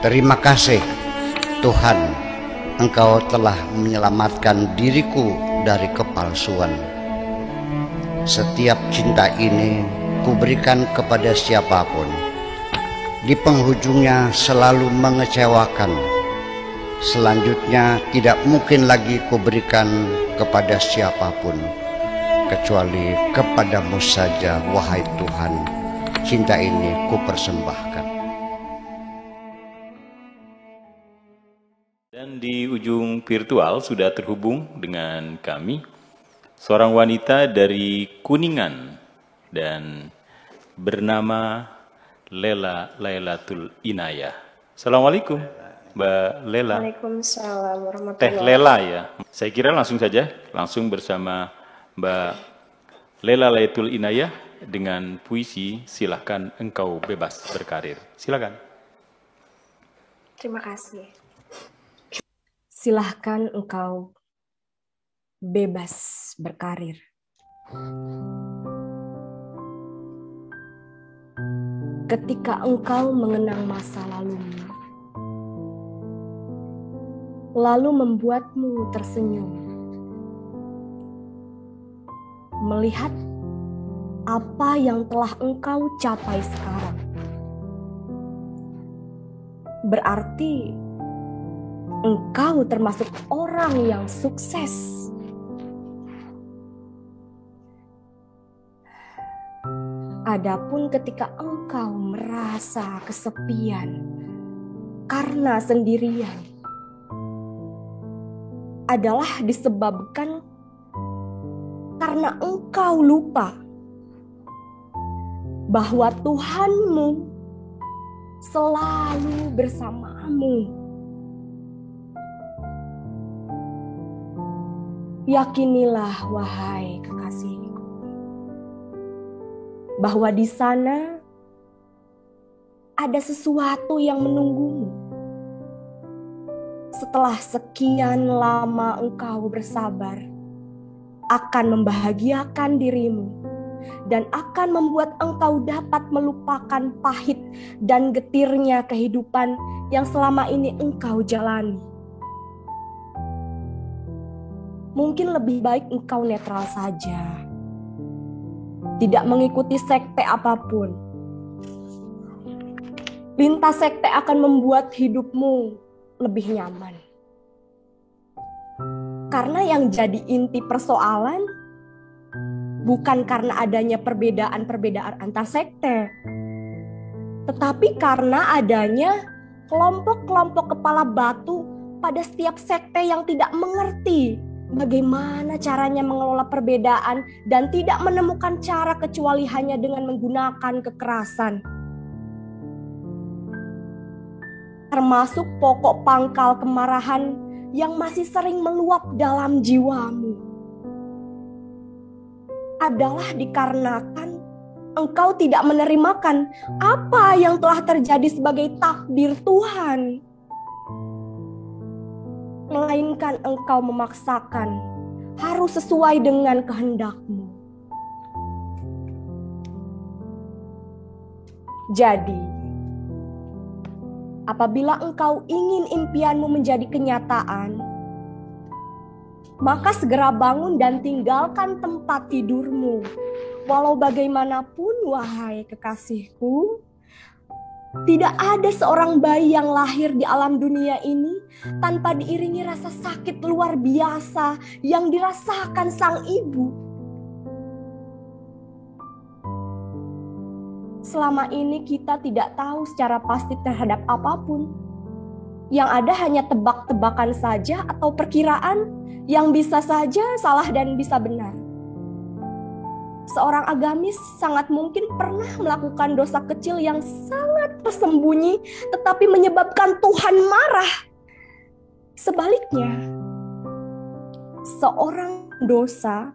Terima kasih Tuhan, Engkau telah menyelamatkan diriku dari kepalsuan. Setiap cinta ini kuberikan kepada siapapun, di penghujungnya selalu mengecewakan. Selanjutnya tidak mungkin lagi kuberikan kepada siapapun, kecuali kepadamu saja, wahai Tuhan. Cinta ini kupersembahkan. Dan di ujung virtual sudah terhubung dengan kami seorang wanita dari Kuningan dan bernama Lela Lailatul Inayah. Assalamualaikum Mbak Lela. Waalaikumsalam warahmatullahi Teh Lela ya. Saya kira langsung saja, langsung bersama Mbak Lela Lailatul Inayah dengan puisi Silahkan Engkau Bebas Berkarir. Silakan. Terima kasih. Silahkan engkau bebas berkarir. Ketika engkau mengenang masa lalumu, lalu membuatmu tersenyum, melihat apa yang telah engkau capai sekarang, berarti engkau termasuk orang yang sukses. Adapun ketika engkau merasa kesepian karena sendirian, adalah disebabkan karena engkau lupa bahwa Tuhanmu selalu bersamamu. Yakinilah, wahai kekasihku, bahwa di sana ada sesuatu yang menunggumu. Setelah sekian lama engkau bersabar, akan membahagiakan dirimu dan akan membuat engkau dapat melupakan pahit dan getirnya kehidupan yang selama ini engkau jalani. Mungkin lebih baik engkau netral saja, tidak mengikuti sekte apapun. Lintas sekte akan membuat hidupmu lebih nyaman. Karena yang jadi inti persoalan bukan karena adanya perbedaan-perbedaan antar sekte, tetapi karena adanya kelompok-kelompok kepala batu pada setiap sekte yang tidak mengerti bagaimana caranya mengelola perbedaan dan tidak menemukan cara kecuali hanya dengan menggunakan kekerasan. Termasuk pokok pangkal kemarahan yang masih sering meluap dalam jiwamu. Adalah dikarenakan engkau tidak menerimakan apa yang telah terjadi sebagai takdir Tuhan. Melainkan engkau memaksakan harus sesuai dengan kehendakmu. Jadi, apabila engkau ingin impianmu menjadi kenyataan, maka segera bangun dan tinggalkan tempat tidurmu. Walau bagaimanapun, wahai kekasihku, tidak ada seorang bayi yang lahir di alam dunia ini tanpa diiringi rasa sakit luar biasa yang dirasakan sang ibu. Selama ini kita tidak tahu secara pasti terhadap apapun. Yang ada hanya tebak-tebakan saja atau perkiraan yang bisa saja salah dan bisa benar. Seorang agamis sangat mungkin pernah melakukan dosa kecil yang sangat tersembunyi tetapi menyebabkan Tuhan marah. Sebaliknya, seorang dosa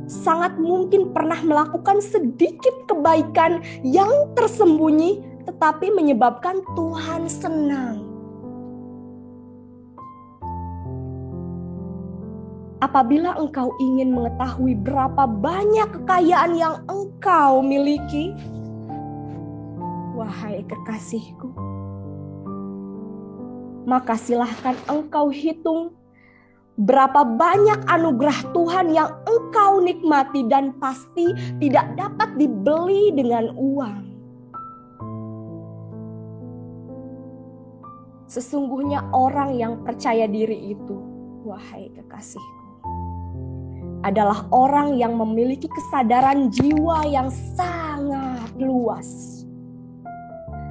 sangat mungkin pernah melakukan sedikit kebaikan yang tersembunyi tetapi menyebabkan Tuhan senang. Apabila engkau ingin mengetahui berapa banyak kekayaan yang engkau miliki, wahai kekasihku, maka silahkan engkau hitung berapa banyak anugerah Tuhan yang engkau nikmati dan pasti tidak dapat dibeli dengan uang. Sesungguhnya orang yang percaya diri itu, wahai kekasihku, adalah orang yang memiliki kesadaran jiwa yang sangat luas.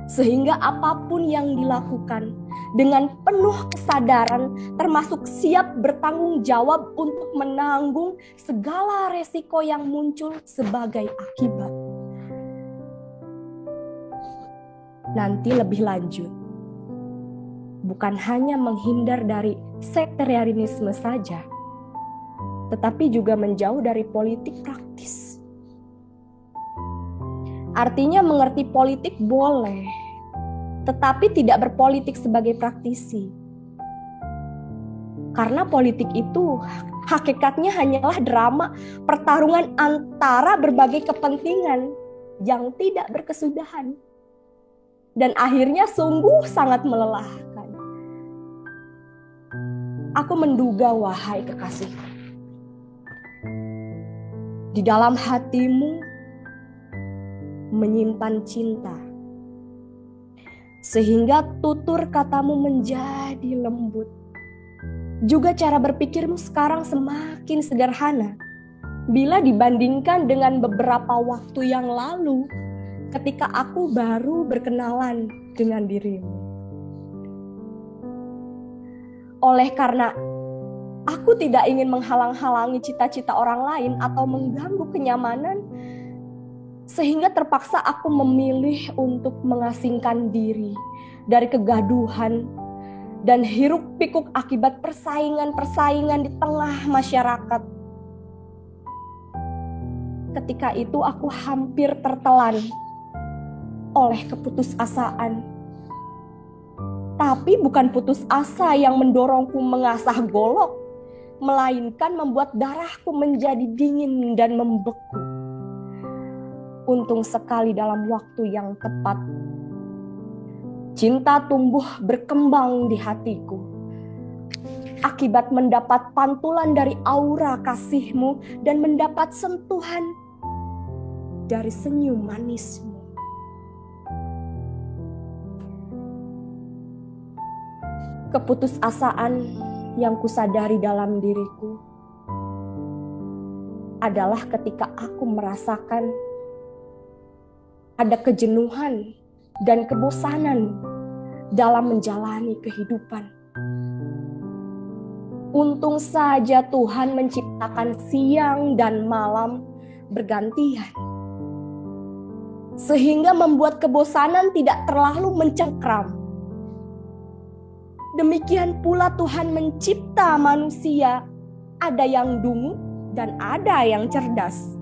Sehingga apapun yang dilakukan dengan penuh kesadaran, termasuk siap bertanggung jawab untuk menanggung segala resiko yang muncul sebagai akibat. Nanti lebih lanjut, bukan hanya menghindar dari sektarianisme saja, tetapi juga menjauh dari politik praktis. Artinya mengerti politik boleh, tetapi tidak berpolitik sebagai praktisi. Karena politik itu hakikatnya hanyalah drama pertarungan antara berbagai kepentingan yang tidak berkesudahan. Dan akhirnya sungguh sangat melelahkan. Aku menduga, wahai kekasihku, di dalam hatimu menyimpan cinta, sehingga tutur katamu menjadi lembut. Juga cara berpikirmu sekarang semakin sederhana bila dibandingkan dengan beberapa waktu yang lalu ketika aku baru berkenalan dengan dirimu. Oleh karena aku tidak ingin menghalang-halangi cita-cita orang lain atau mengganggu kenyamanan, sehingga terpaksa aku memilih untuk mengasingkan diri dari kegaduhan dan hiruk-pikuk akibat persaingan-persaingan di tengah masyarakat. Ketika itu aku hampir tertelan oleh keputusasaan. Tapi bukan putus asa yang mendorongku mengasah golok, melainkan membuat darahku menjadi dingin dan membeku. Untung sekali dalam waktu yang tepat, cinta tumbuh berkembang di hatiku. Akibat mendapat pantulan dari aura kasihmu dan mendapat sentuhan dari senyum manismu. Keputusasaan yang kusadari dalam diriku adalah ketika aku merasakan ada kejenuhan dan kebosanan dalam menjalani kehidupan. Untung saja Tuhan menciptakan siang dan malam bergantian, sehingga membuat kebosanan tidak terlalu mencengkram. Demikian pula Tuhan mencipta manusia, ada yang dungu dan ada yang cerdas.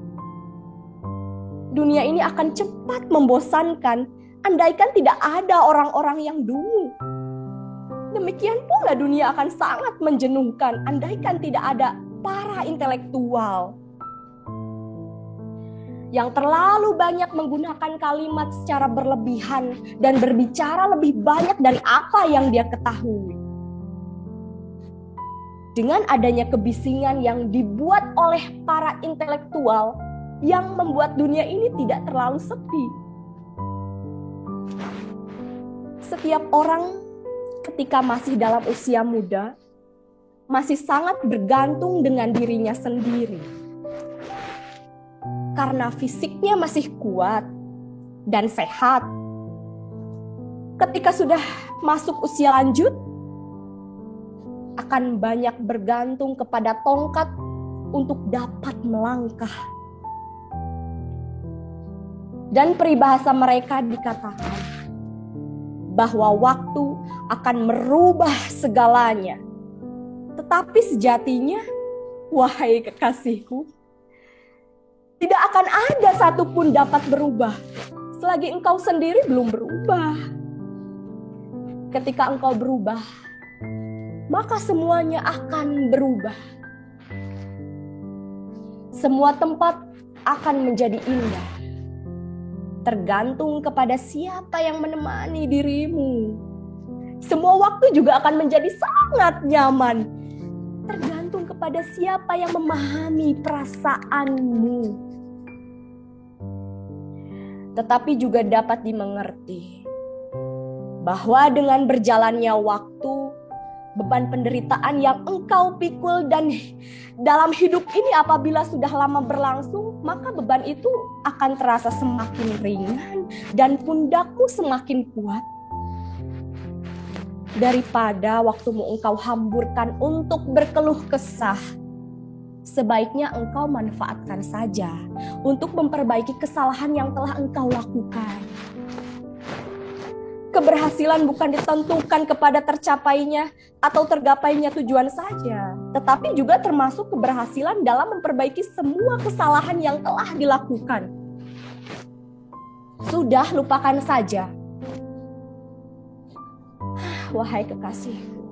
Dunia ini akan cepat membosankan andaikan tidak ada orang-orang yang dungu. Demikian pula dunia akan sangat menjenuhkan andaikan tidak ada para intelektual yang terlalu banyak menggunakan kalimat secara berlebihan dan berbicara lebih banyak dari apa yang dia ketahui. Dengan adanya kebisingan yang dibuat oleh para intelektual yang membuat dunia ini tidak terlalu sepi. Setiap orang ketika masih dalam usia muda masih sangat bergantung dengan dirinya sendiri. Karena fisiknya masih kuat dan sehat. Ketika sudah masuk usia lanjut, akan banyak bergantung kepada tongkat untuk dapat melangkah. Dan peribahasa mereka dikatakan bahwa waktu akan merubah segalanya. Tetapi sejatinya, wahai kekasihku, tidak akan ada satupun dapat berubah selagi engkau sendiri belum berubah. Ketika engkau berubah, maka semuanya akan berubah. Semua tempat akan menjadi indah. Tergantung kepada siapa yang menemani dirimu. Semua waktu juga akan menjadi sangat nyaman. Tergantung kepada siapa yang memahami perasaanmu. Tetapi juga dapat dimengerti bahwa dengan berjalannya waktu, beban penderitaan yang engkau pikul dan dalam hidup ini apabila sudah lama berlangsung, maka beban itu akan terasa semakin ringan dan pundakmu semakin kuat. Daripada waktumu engkau hamburkan untuk berkeluh kesah, sebaiknya engkau manfaatkan saja untuk memperbaiki kesalahan yang telah engkau lakukan. Keberhasilan bukan ditentukan kepada tercapainya atau tergapainya tujuan saja, tetapi juga termasuk keberhasilan dalam memperbaiki semua kesalahan yang telah dilakukan. Sudah, lupakan saja. Wahai kekasihku,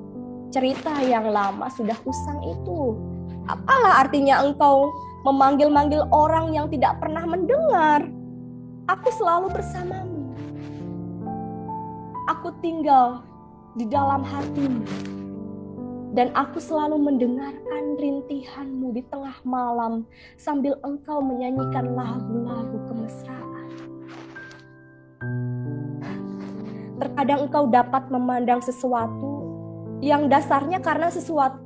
cerita yang lama sudah usang itu. Apalah artinya engkau memanggil-manggil orang yang tidak pernah mendengar? Aku selalu bersamamu. Aku tinggal di dalam hatimu. Dan aku selalu mendengarkan rintihanmu di tengah malam sambil engkau menyanyikan lagu-lagu kemesraan. Terkadang engkau dapat memandang sesuatu yang dasarnya karena sesuatu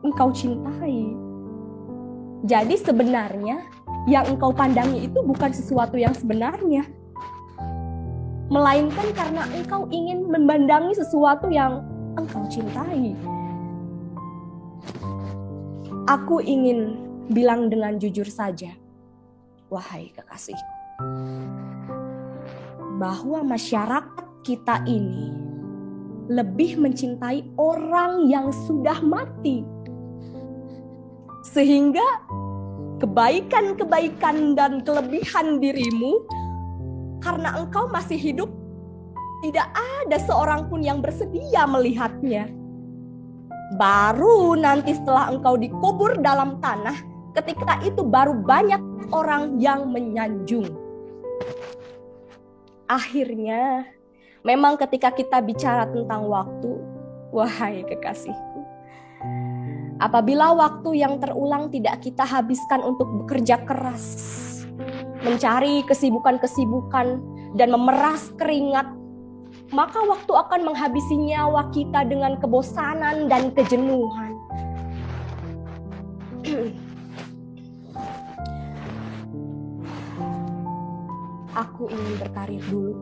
engkau cintai. Jadi sebenarnya yang engkau pandangi itu bukan sesuatu yang sebenarnya, melainkan karena engkau ingin memandangi sesuatu yang engkau cintai. Aku ingin bilang dengan jujur saja, wahai kekasihku, bahwa masyarakat kita ini lebih mencintai orang yang sudah mati. Sehingga kebaikan-kebaikan dan kelebihan dirimu, karena engkau masih hidup, tidak ada seorang pun yang bersedia melihatnya. Baru nanti setelah engkau dikubur dalam tanah, ketika itu baru banyak orang yang menyanjung. Akhirnya, memang ketika kita bicara tentang waktu, wahai kekasihku, apabila waktu yang terulang tidak kita habiskan untuk bekerja keras, mencari kesibukan-kesibukan dan memeras keringat, maka waktu akan menghabisi nyawa kita dengan kebosanan dan kejenuhan. Aku ingin berkarir dulu.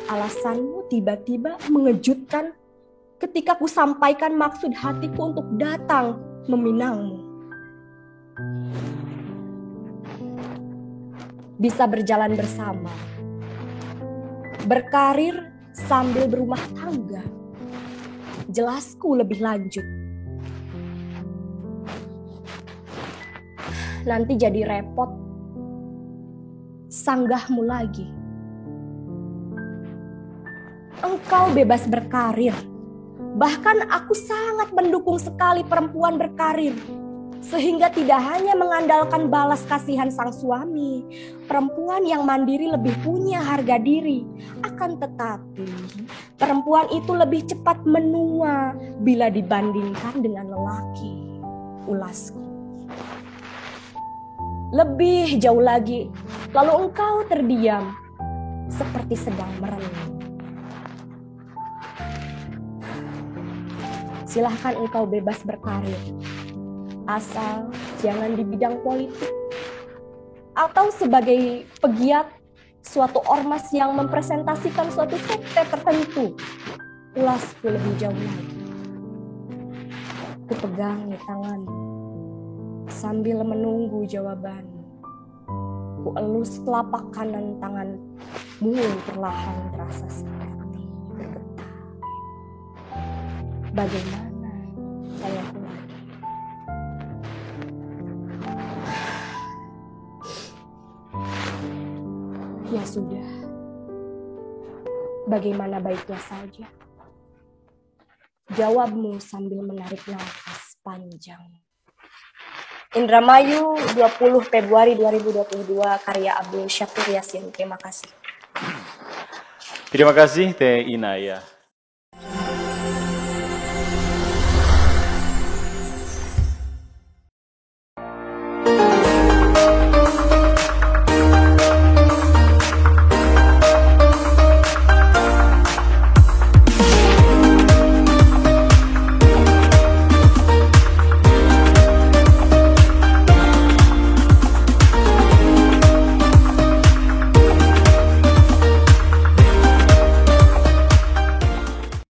Alasanmu tiba-tiba mengejutkan ketika ku sampaikan maksud hatiku untuk datang meminangmu. Bisa berjalan bersama, berkarir sambil berumah tangga. Jelasku lebih lanjut. Nanti jadi repot, sanggahmu lagi. Engkau bebas berkarir. Bahkan aku sangat mendukung sekali perempuan berkarir. Sehingga tidak hanya mengandalkan balas kasihan sang suami, perempuan yang mandiri lebih punya harga diri. Akan tetapi, perempuan itu lebih cepat menua bila dibandingkan dengan lelaki. Ulasku. Lebih jauh lagi, lalu engkau terdiam seperti sedang merenung. Silahkan engkau bebas berkarir. Asal jangan di bidang politik atau sebagai pegiat suatu ormas yang mempresentasikan suatu sekte tertentu. Ulasku lebih jauh lagi. Ku pegang tanganmu sambil menunggu jawabanmu. Ku elus telapak kanan tanganmu perlahan terasa seperti bergetar. Bagaimana sayangku lagi? Ya sudah, bagaimana baiknya saja. Jawabmu sambil menarik nafas panjang. Indramayu, 20 Februari 2022, karya Abdul Syakur Yasin. Terima kasih. Terima kasih Teh Inayah.